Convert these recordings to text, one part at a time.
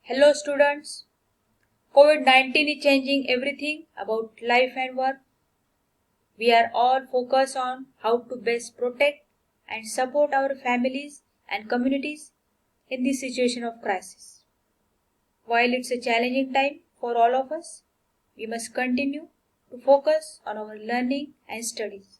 Hello students, COVID-19 is changing everything about life and work. We are all focused on how to best protect and support our families and communities in this situation of crisis. While it's a challenging time for all of us, we must continue to focus on our learning and studies.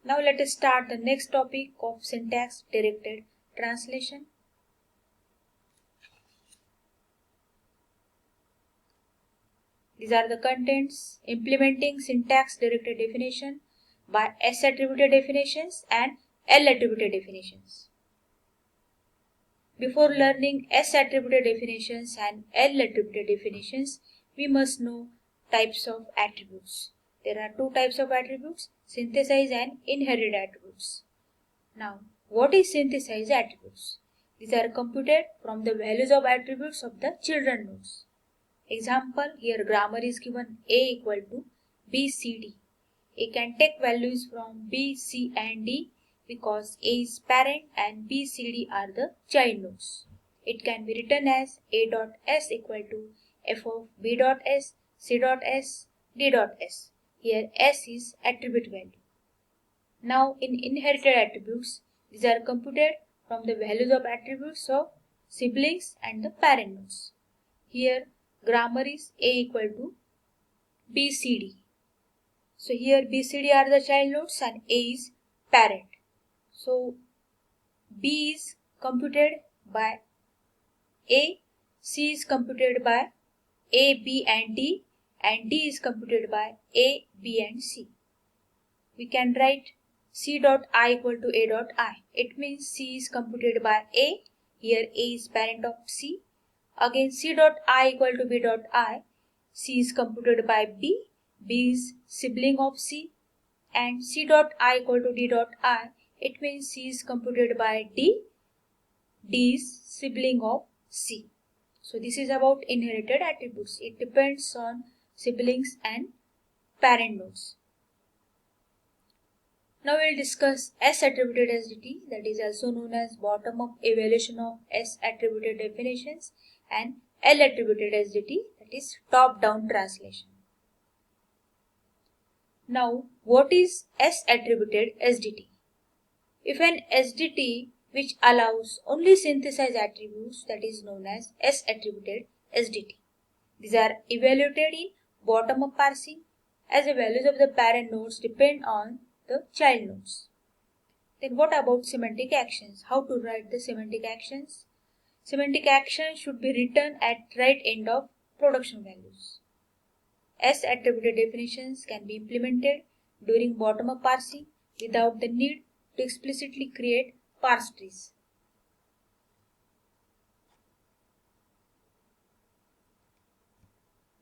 Now let us start the next topic of syntax directed translation. These are the contents: implementing syntax-directed definition by S-attributed definitions and L-attributed definitions. Before learning S-attributed definitions and L-attributed definitions, we must know types of attributes. There are two types of attributes: synthesized and inherited attributes. Now, what is synthesized attributes? These are computed from the values of attributes of the children nodes. Example, here grammar is given A equal to B, C, D. A can take values from B, C and D because A is parent and B, C, D are the child nodes. It can be written as A dot S equal to F of B dot S, C dot S, D dot S. Here S is attribute value. Now in inherited attributes, these are computed from the values of attributes of siblings and the parent nodes. Here grammar is A equal to BCD. So here BCD are the child nodes and A is parent. So B is computed by A, C is computed by A, B and D, and D is computed by A, B and C. We can write C dot I equal to A dot I. It means C is computed by A. Here A is parent of C. Again C dot I equal to B dot I. C is computed by B. B is sibling of C. And C dot I equal to D dot I. It means C is computed by D. D is sibling of C. So this is about inherited attributes. It depends on siblings and parent nodes. Now we'll discuss S-attributed SDT, that is also known as bottom-up evaluation of S-attributed definitions, and L-attributed SDT, that is top-down translation. Now, what is S-attributed SDT? If an SDT which allows only synthesized attributes, that is known as S-attributed SDT. These are evaluated in bottom-up parsing as the values of the parent nodes depend on the child nodes. Then what about semantic actions? How to write the semantic actions? Semantic actions should be written at right end of production values. S-attributed definitions can be implemented during bottom-up parsing without the need to explicitly create parse trees.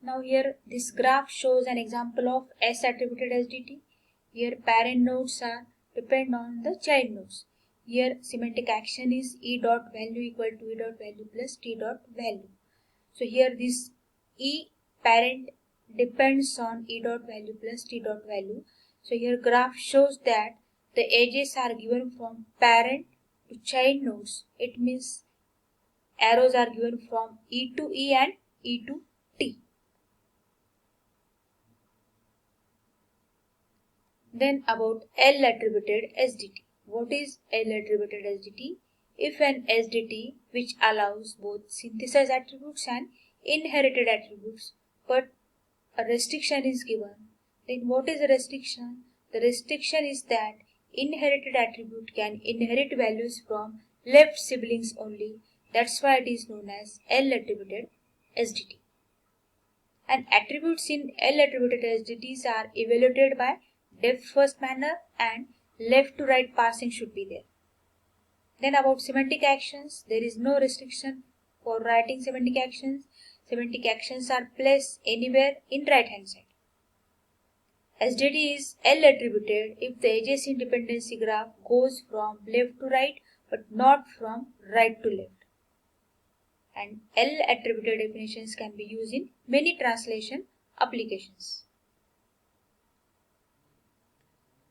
Now here this graph shows an example of S-attributed SDT. Here parent nodes are depend on the child nodes. Here semantic action is E dot value equal to E dot value plus T dot value. So here this E parent depends on E dot value plus T dot value. So here graph shows that the edges are given from parent to child nodes. It means arrows are given from E to E and E to T. Then about L-attributed SDT. What is L-attributed SDT? If an SDT which allows both synthesized attributes and inherited attributes, but a restriction is given, then what is the restriction? The restriction is that inherited attribute can inherit values from left siblings only. That's why it is known as L-attributed SDT. And attributes in L-attributed SDTs are evaluated by depth first manner and left to right parsing should be there. Then about semantic actions, there is no restriction for writing semantic actions. Semantic actions are placed anywhere in right hand side. SDT is L-attributed if the adjacent dependency graph goes from left to right but not from right to left. And L-attributed definitions can be used in many translation applications.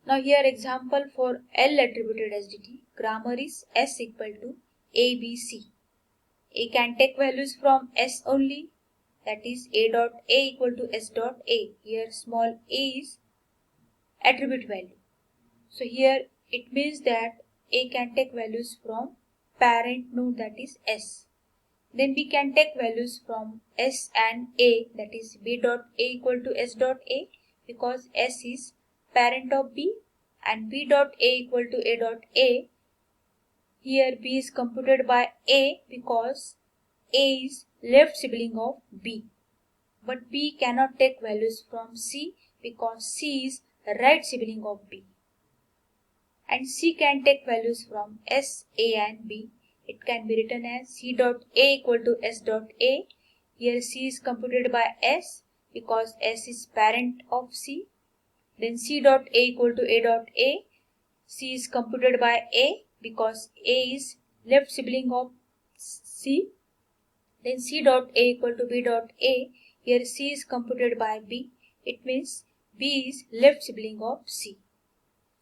Now here example for L-attributed SDT, grammar is S equal to ABC. A can take values from S only, that is A dot A equal to S dot A. Here small a is attribute value. So here it means that A can take values from parent node, that is S. Then we can take values from S and A, that is B dot A equal to S dot A, because S is parent of B, and B dot A equal to A dot A. Here B is computed by A because A is left sibling of B. But B cannot take values from C because C is right sibling of B. And C can take values from S, A and B. It can be written as C dot A equal to S dot A. Here C is computed by S because S is parent of C. Then C dot A equal to A dot A. C is computed by A because A is left sibling of C. Then C dot A equal to B dot A. Here C is computed by B. It means B is left sibling of C.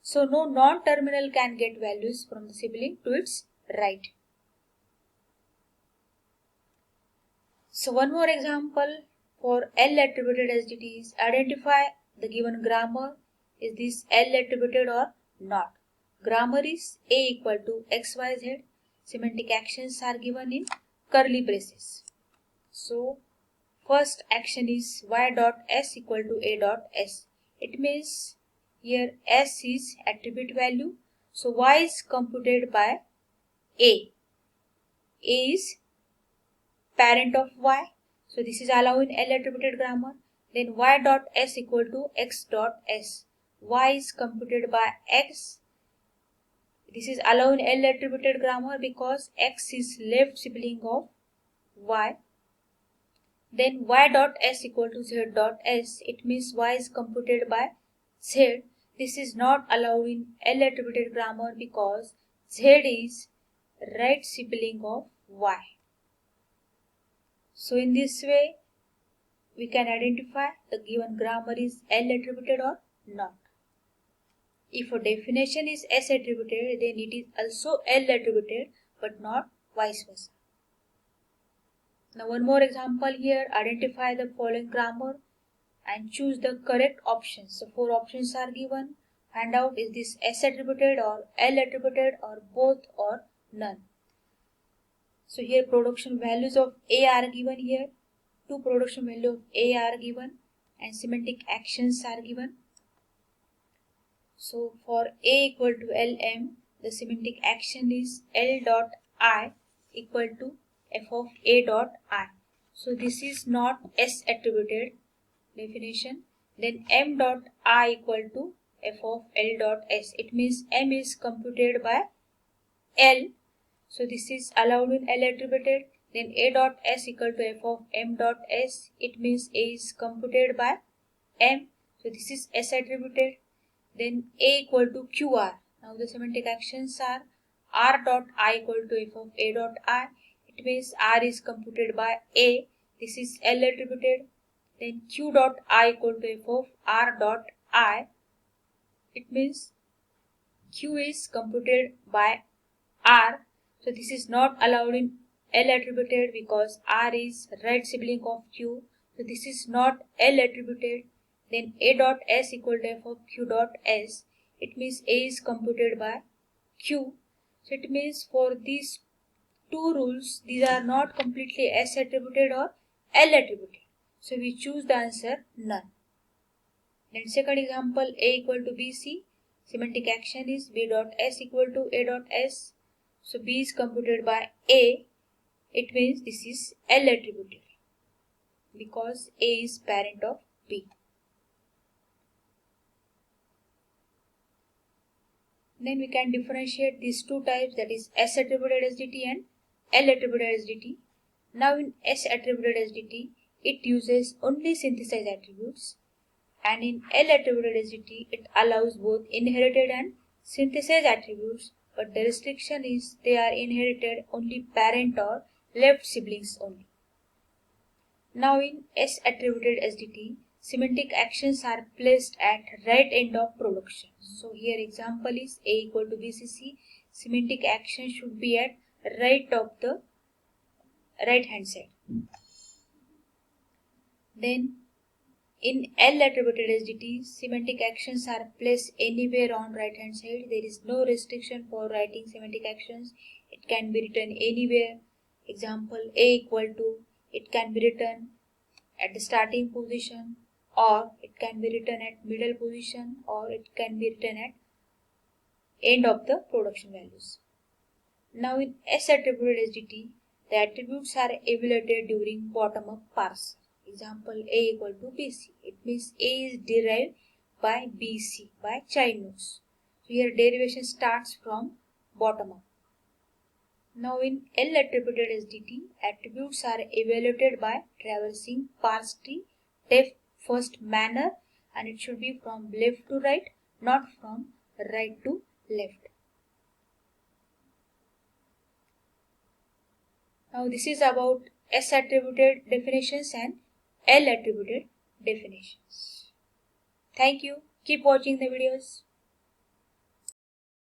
So no non-terminal can get values from the sibling to its right. So one more example for L attributed SDTs. Identify the given grammar. Is this L attributed or not? Grammar is A equal to XYZ. Semantic actions are given in curly braces. So first action is Y dot S equal to A dot S. It means here S is attribute value. So Y is computed by A. A is parent of Y. So this is allowed in L attributed grammar. Then Y dot S equal to X dot S. Y is computed by X. This is allowed in L attributed grammar because X is left sibling of Y. Then Y dot S equal to Z dot S. It means Y is computed by Z. This is not allowed in L attributed grammar because Z is right sibling of Y. So in this way, we can identify the given grammar is L attributed or not. If a definition is S attributed, then it is also L attributed but not vice versa. Now one more example here. Identify the following grammar and choose the correct options. So 4 options are given. Find out is this S attributed or L attributed or both or none. So here production values of A are given here. 2 production value of A are given and semantic actions are given. So for A equal to LM, the semantic action is L dot I equal to F of A dot I. So this is not S attributed definition. Then M dot I equal to F of L dot S. It means M is computed by L. So this is allowed in L attributed. Then A dot S equal to F of M dot S. It means A is computed by M. So this is S attributed. Then A equal to QR. Now the semantic actions are R dot I equal to F of A dot I. It means R is computed by A. This is L attributed. Then Q dot I equal to F of R dot I. It means Q is computed by R. So this is not allowed in L attributed because R is right sibling of Q. So this is not L attributed. Then A dot S equal to F of Q dot S. It means A is computed by Q. So it means for these 2 rules, these are not completely S attributed or L attributed. So we choose the answer none. Then second example, A equal to BC. Semantic action is B dot S equal to A dot S. So B is computed by A. It means this is L attributed because A is parent of B. Then we can differentiate these 2 types, that is S attributed SDT and L attributed SDT. Now in S attributed SDT, it uses only synthesized attributes, and in L attributed SDT, it allows both inherited and synthesized attributes, but the restriction is they are inherited only parent or left siblings only. Now in S attributed SDT, semantic actions are placed at right end of production. So here example is A equal to BCC. Semantic action should be at right of the right hand side. Then in L attributed SDT, semantic actions are placed anywhere on right hand side. There is no restriction for writing semantic actions. It can be written anywhere. Example A equal to, it can be written at the starting position, or it can be written at middle position, or it can be written at end of the production values. Now in S attributed SDT, the attributes are evaluated during bottom up parser. Example A equal to BC. It means A is derived by BC, by child nodes. So here derivation starts from bottom up. Now in L attributed SDT, attributes are evaluated by traversing parse tree depth first manner, and it should be from left to right, not from right to left. Now this is about S attributed definitions and L attributed definitions. Thank you. Keep watching the videos.